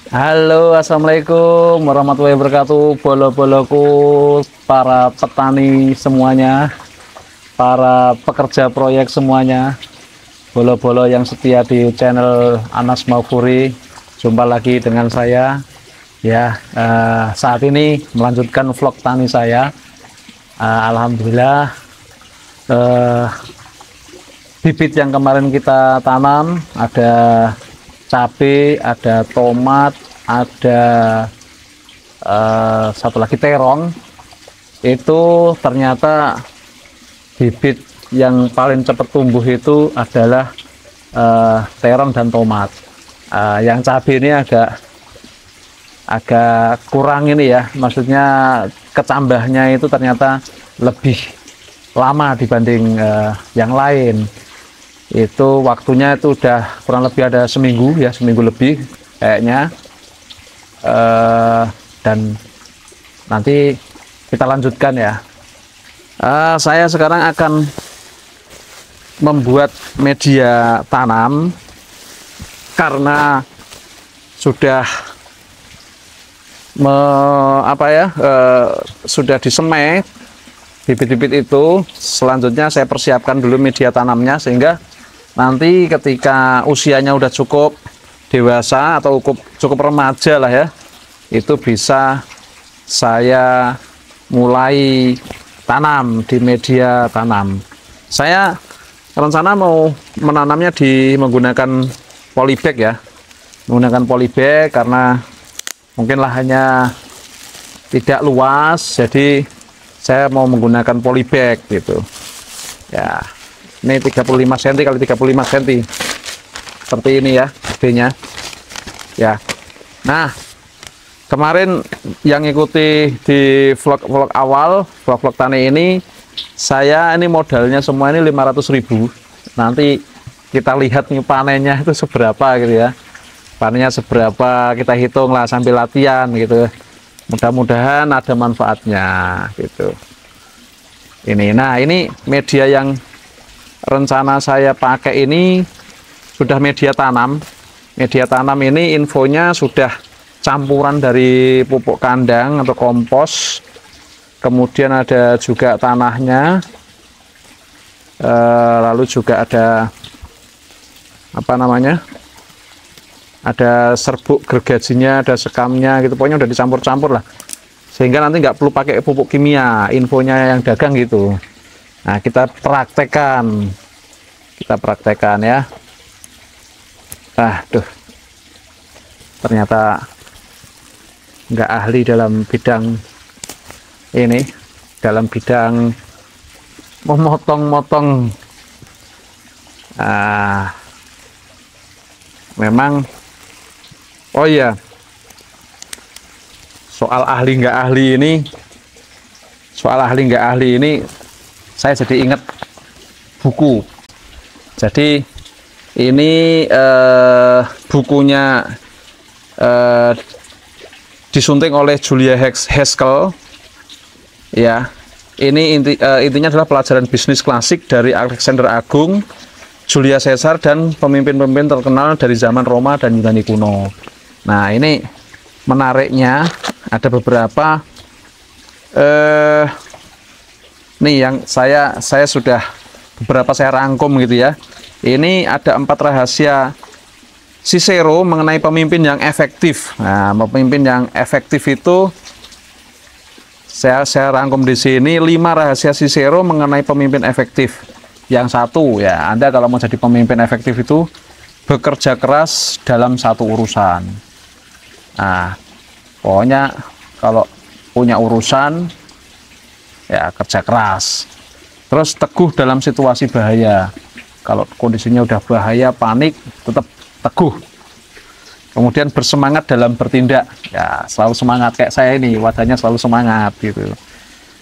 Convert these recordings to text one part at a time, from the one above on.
Halo, assalamualaikum warahmatullahi wabarakatuh. Bolo-boloku, para petani semuanya, para pekerja proyek semuanya, bolo-bolo yang setia di channel Anas Maufuri. Jumpa lagi dengan saya. Saat ini melanjutkan vlog tani saya. Alhamdulillah, bibit yang kemarin kita tanam ada cabai, ada tomat, ada satu lagi terong. Itu ternyata bibit yang paling cepat tumbuh itu adalah terong dan tomat. Yang cabai ini agak kurang ini ya, maksudnya kecambahnya itu ternyata lebih lama dibanding yang lain. Itu waktunya itu udah kurang lebih ada seminggu ya, seminggu lebih kayaknya. Dan nanti kita lanjutkan ya. Saya sekarang akan membuat media tanam karena sudah sudah disemai bibit-bibit itu. Selanjutnya saya persiapkan dulu media tanamnya sehingga nanti ketika usianya udah cukup dewasa atau cukup remaja lah ya, itu bisa saya mulai tanam di media tanam. Saya rencana mau menanamnya menggunakan polybag ya, menggunakan polybag karena mungkin lahannya tidak luas, jadi saya mau menggunakan polybag gitu ya. Ini 35 cm kali 35 cm seperti ini ya gedenya ya. Nah, kemarin yang ikuti di vlog awal, vlog tani ini, saya ini modalnya semua ini 500.000. Nanti kita lihat nih panennya itu seberapa gitu ya, panennya seberapa kita hitung lah sambil latihan gitu. Mudah-mudahan ada manfaatnya gitu. Nah, ini media yang rencana saya pakai ini sudah media tanam. Media tanam ini infonya sudah campuran dari pupuk kandang atau kompos, kemudian ada juga tanahnya, lalu juga ada ada serbuk gergajinya, ada sekamnya gitu, pokoknya udah dicampur-campur lah, sehingga nanti nggak perlu pakai pupuk kimia, infonya yang dagang gitu. Nah, kita praktekkan ya. Ternyata nggak ahli dalam bidang ini, dalam bidang memotong-motong. Memang, oh iya, soal ahli nggak ahli ini, saya jadi ingat buku. Jadi ini bukunya disunting oleh Julia Haskell ya. Ini intinya adalah pelajaran bisnis klasik dari Alexander Agung, Julia Caesar, dan pemimpin-pemimpin terkenal dari zaman Roma dan Yunani kuno. Nah, ini menariknya ada beberapa nih yang saya sudah beberapa saya rangkum gitu ya. Ini ada 4 rahasia Cicero mengenai pemimpin yang efektif. Nah, pemimpin yang efektif itu saya rangkum di sini 5 rahasia Cicero mengenai pemimpin efektif. Yang satu ya, Anda kalau mau jadi pemimpin efektif itu bekerja keras dalam satu urusan. Nah, pokoknya kalau punya urusan ya kerja keras. Terus teguh dalam situasi bahaya. Kalau kondisinya udah bahaya, panik, tetap teguh. Kemudian bersemangat dalam bertindak. Ya, selalu semangat kayak saya ini, wajahnya selalu semangat gitu.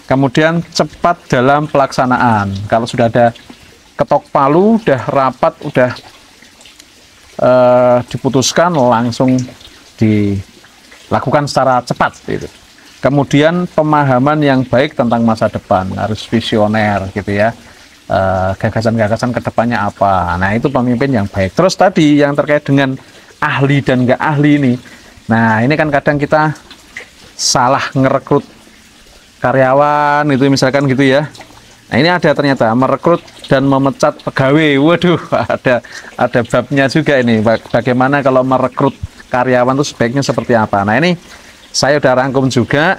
Kemudian cepat dalam pelaksanaan. Kalau sudah ada ketok palu, udah rapat, udah diputuskan, langsung dilakukan secara cepat gitu. Kemudian pemahaman yang baik tentang masa depan, harus visioner gitu ya. Gagasan-gagasan kedepannya apa. Nah, itu pemimpin yang baik. Terus tadi yang terkait dengan ahli dan nggak ahli ini, Nah, ini kan kadang kita salah ngerekrut karyawan itu misalkan gitu ya. Nah, ini ada ternyata merekrut dan memecat pegawai. Waduh, ada babnya juga ini. Bagaimana kalau merekrut karyawan itu sebaiknya seperti apa. Nah, ini saya udah rangkum juga.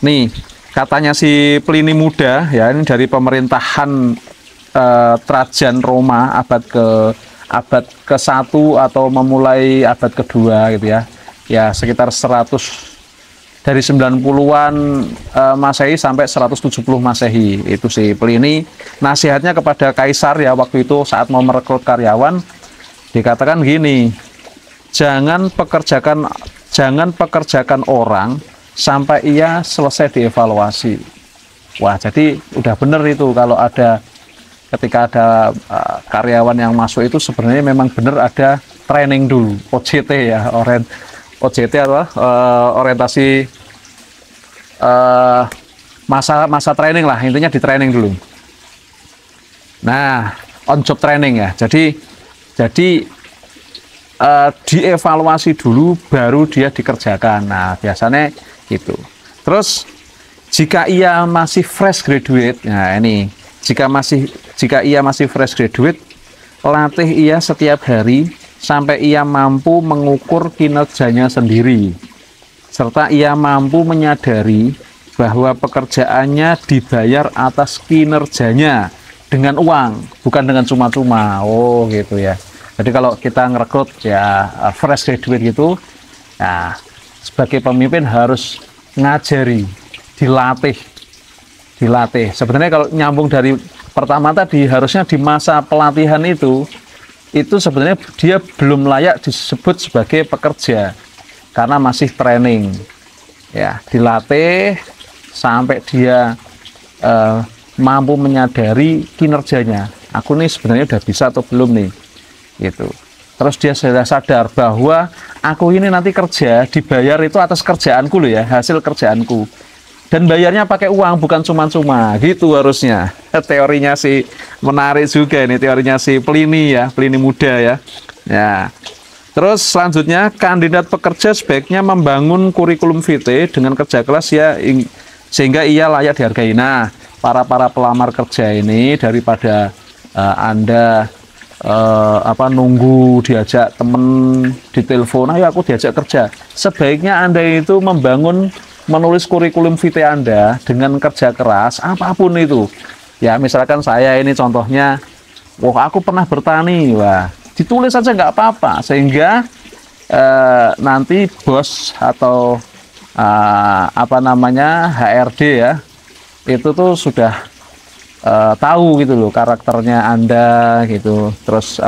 Nih, katanya si Pliny Muda ya, ini dari pemerintahan Trajan Roma abad ke-1 atau memulai abad kedua gitu ya. Ya, sekitar 100 dari 90-an Masehi sampai 170 Masehi. Itu si Pliny nasihatnya kepada kaisar ya waktu itu saat mau merekrut karyawan, dikatakan gini, jangan pekerjakan orang sampai ia selesai dievaluasi. Wah, jadi udah bener itu kalau ketika ada karyawan yang masuk itu sebenarnya memang bener ada training dulu, OJT ya, OJT adalah orientasi masa training lah, intinya di training dulu. Nah, on job training ya. Jadi dievaluasi dulu baru dia dikerjakan. Nah, biasanya gitu. Terus jika ia masih fresh graduate, nah ini jika ia masih fresh graduate, latih ia setiap hari sampai ia mampu mengukur kinerjanya sendiri, serta ia mampu menyadari bahwa pekerjaannya dibayar atas kinerjanya dengan uang, bukan dengan cuma-cuma. Oh gitu ya. Jadi kalau kita ngerekrut ya fresh graduate gitu, nah sebagai pemimpin harus ngajari, dilatih. Sebenarnya kalau nyambung dari pertama tadi, harusnya di masa pelatihan itu sebenarnya dia belum layak disebut sebagai pekerja karena masih training. Ya, dilatih sampai dia mampu menyadari kinerjanya. Aku nih sebenarnya udah bisa atau belum nih, gitu. Terus dia sudah sadar bahwa aku ini nanti kerja dibayar itu atas kerjaanku loh ya, hasil kerjaanku. Dan bayarnya pakai uang, bukan cuma-cuma, gitu harusnya. Teorinya sih menarik juga ini, teorinya si Pliny ya, Pliny Muda ya. Ya. Terus selanjutnya, kandidat pekerja sebaiknya membangun kurikulum vitae dengan kerja keras ya, sehingga ia layak dihargai. Nah, para pelamar kerja ini daripada Anda nunggu diajak temen di telepon, ayo aku diajak kerja. Sebaiknya Anda itu menulis kurikulum vitae Anda dengan kerja keras, apapun itu. Ya, misalkan saya ini contohnya, wah aku pernah bertani, wah ditulis saja nggak apa-apa, sehingga nanti bos atau HRD ya, itu tuh sudah tahu gitu loh karakternya Anda gitu, terus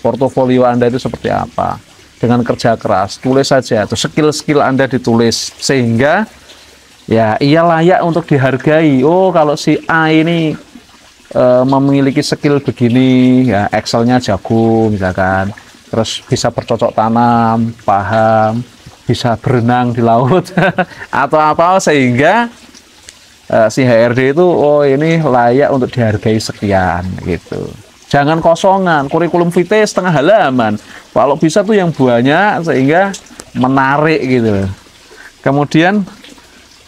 portofolio Anda itu seperti apa. Dengan kerja keras, tulis saja tuh skill-skill Anda ditulis, sehingga ya ia layak untuk dihargai. Oh, kalau si A ini memiliki skill begini ya, Excel-nya jago misalkan, terus bisa bercocok tanam, paham, bisa berenang di laut atau apa, sehingga si HRD itu oh ini layak untuk dihargai sekian gitu. Jangan kosongan, kurikulum vitae setengah halaman. Kalau bisa tuh yang banyak sehingga menarik gitu. Kemudian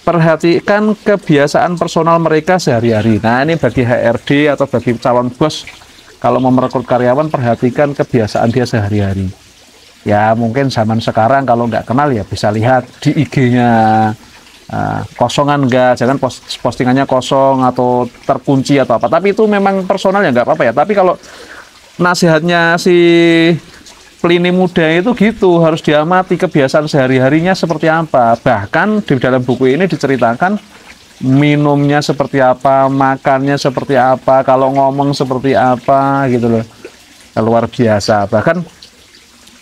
perhatikan kebiasaan personal mereka sehari-hari. Nah, ini bagi HRD atau bagi calon bos, kalau mau merekrut karyawan, perhatikan kebiasaan dia sehari-hari. Ya mungkin zaman sekarang kalau nggak kenal ya bisa lihat di IG-nya. Kosongan enggak, jangan postingannya kosong atau terkunci atau apa, tapi itu memang personal ya nggak apa-apa ya. Tapi kalau nasihatnya si Pliny Muda itu gitu, harus diamati kebiasaan sehari-harinya seperti apa. Bahkan di dalam buku ini diceritakan minumnya seperti apa, makannya seperti apa, kalau ngomong seperti apa gitu loh, luar biasa. Bahkan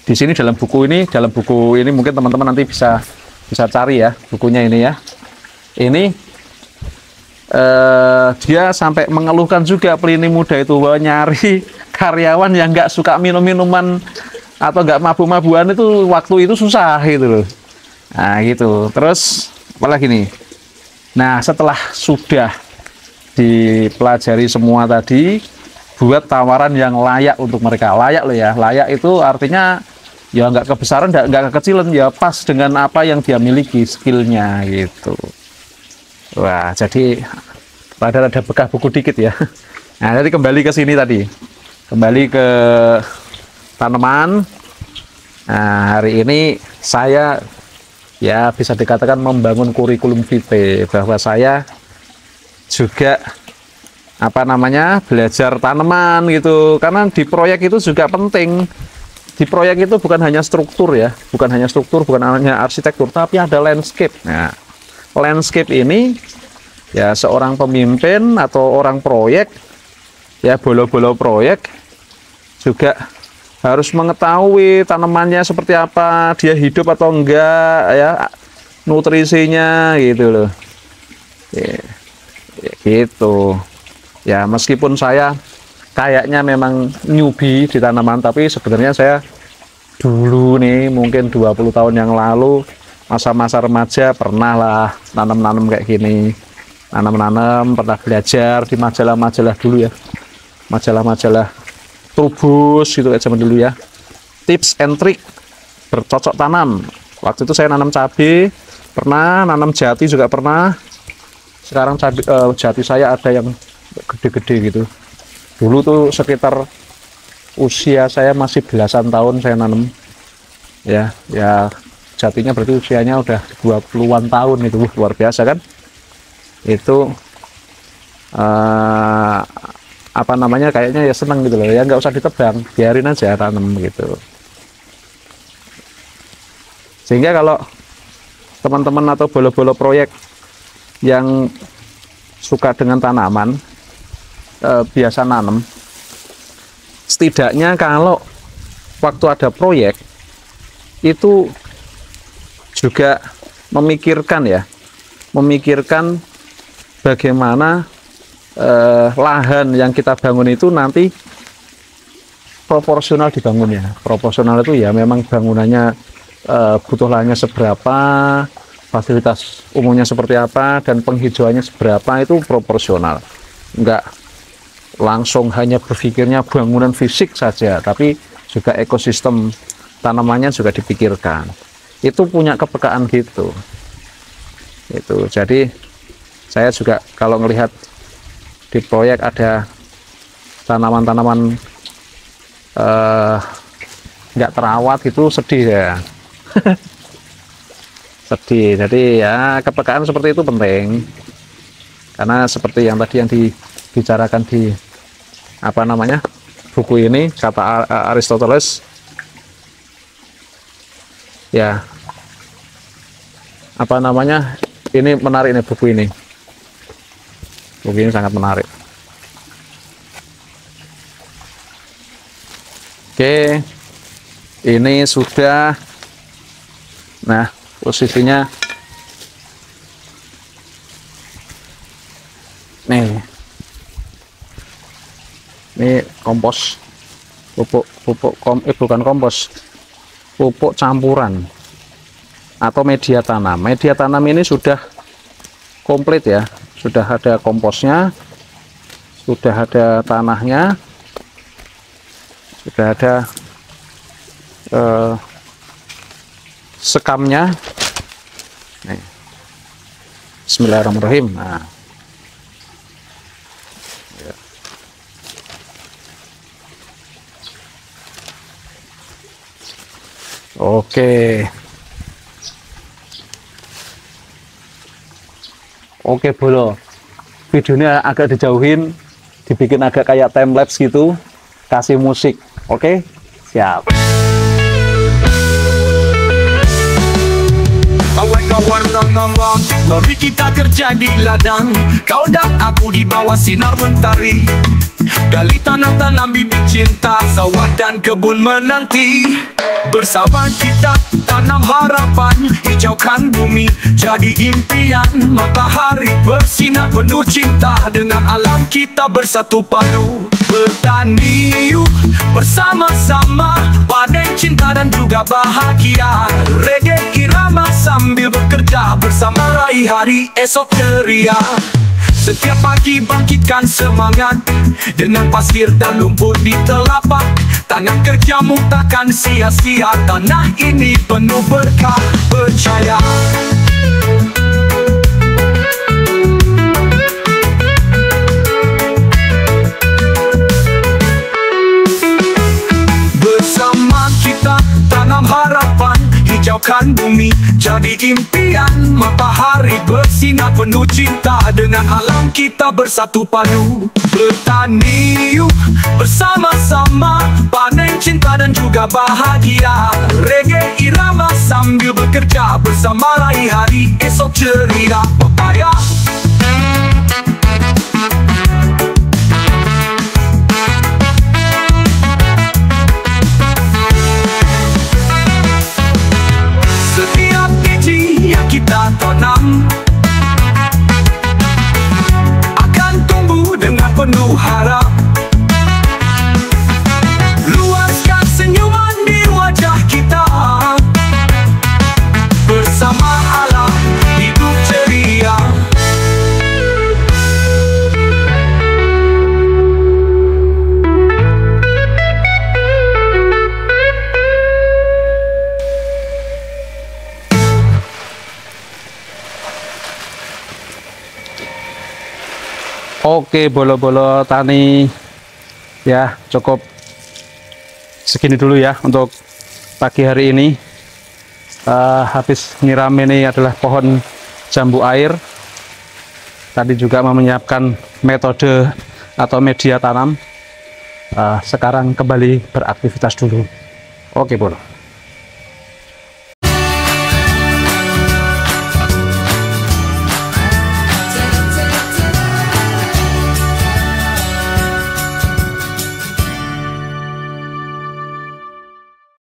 di sini dalam buku ini mungkin teman-teman nanti bisa cari ya bukunya ini ya. Ini dia sampai mengeluhkan juga Pliny Muda itu bahwa nyari karyawan yang nggak suka minum-minuman atau nggak mabuk-mabukan itu waktu itu susah gitu loh. Nah gitu. Terus apalagi nih? Nah, setelah sudah dipelajari semua tadi, buat tawaran yang layak untuk mereka. Layak loh ya. Layak itu artinya ya nggak kebesaran, nggak kekecilan, ya pas dengan apa yang dia miliki, skillnya gitu. Wah, jadi ada bekas buku dikit ya. Nah, jadi kembali ke sini tadi, kembali ke tanaman. Nah, hari ini saya ya bisa dikatakan membangun kurikulum vitae, bahwa saya juga belajar tanaman gitu, karena di proyek itu juga penting. Di proyek itu bukan hanya struktur ya, bukan hanya arsitektur, tapi ada landscape. Nah, landscape ini ya seorang pemimpin atau orang proyek, ya bolo-bolo proyek juga harus mengetahui tanamannya seperti apa, dia hidup atau enggak, ya nutrisinya gitu loh. Ya, gitu. Ya meskipun saya kayaknya memang newbie di tanaman, tapi sebenarnya saya dulu nih mungkin 20 tahun yang lalu, masa-masa remaja, pernah lah nanam-nanam kayak gini, nanam-nanam, pernah belajar di majalah-majalah dulu ya, majalah-majalah Trubus gitu kayak zaman dulu ya, tips and trick bercocok tanam. Waktu itu saya nanam cabai pernah, nanam jati juga pernah. Sekarang cabai, jati saya ada yang gede-gede gitu. Dulu tuh sekitar usia saya masih belasan tahun saya nanam. Ya jatinya berarti usianya udah 20-an tahun itu, luar biasa kan? Itu kayaknya ya seneng gitu loh, ya nggak usah ditebang, biarin aja tanam gitu. Sehingga kalau teman-teman atau bolo-bolo proyek yang suka dengan tanaman, biasa nanam, setidaknya kalau waktu ada proyek itu juga memikirkan bagaimana lahan yang kita bangun itu nanti proporsional dibangunnya. Proporsional itu ya memang bangunannya butuh lahannya seberapa, fasilitas umumnya seperti apa, dan penghijauannya seberapa, itu proporsional. Enggak langsung hanya berpikirnya bangunan fisik saja, tapi juga ekosistem tanamannya juga dipikirkan. Itu punya kepekaan gitu. Itu jadi saya juga kalau melihat di proyek ada tanaman-tanaman nggak terawat, itu sedih ya. Sedih. Jadi ya kepekaan seperti itu penting, karena seperti yang tadi yang dibicarakan di buku ini, kata Aristoteles ya, ini menarik nih buku ini sangat menarik. Oke, ini sudah, nah posisinya nih, ini kompos, bukan kompos, pupuk campuran atau media tanam. Media tanam ini sudah komplit ya, sudah ada komposnya, sudah ada tanahnya, sudah ada sekamnya. Nih. Bismillahirrahmanirrahim. Nah, ya. Oke bolo, videonya agak dijauhin, dibikin agak kayak time lapse gitu, kasih musik. Oke, siap. Kawan-kawan, mari kita kerja di ladang, kau dan aku di bawah sinar mentari. Gali tanam-tanam bibit cinta, sawah dan kebun menanti. Bersama kita tanam harapan, hijaukan bumi jadi impian. Matahari bersinar penuh cinta, dengan alam kita bersatu padu. Bertani yuk bersama-sama, panen cinta dan juga bahagia. Reggae irama sambil bekerja, bersama raih hari esok ceria. Setiap pagi bangkitkan semangat dengan pasir dan lumpur di telapak tangan. Kerjamu takkan sia-sia, tanah ini penuh berkah, percaya. Bersama kita tanam harapan, hijaukan bumi jadi impian. Matahari bersinar penuh cinta, dengan alam kita bersatu padu. Bertani yuk bersama-sama, panen cinta dan juga bahagia. Reggae irama sambil bekerja bersama, raih hari esok ceria. Papaya setiap biji yang kita tanam akan tumbuh dengan penuh harap. Luaskan senyuman di wajah kita, bersama alam hidup ceria. Oke, bolo-bolo tani ya, cukup segini dulu ya untuk pagi hari ini. Habis nyiram ini adalah pohon jambu air. Tadi juga menyiapkan metode atau media tanam. Sekarang kembali beraktivitas dulu. Oke, bolo.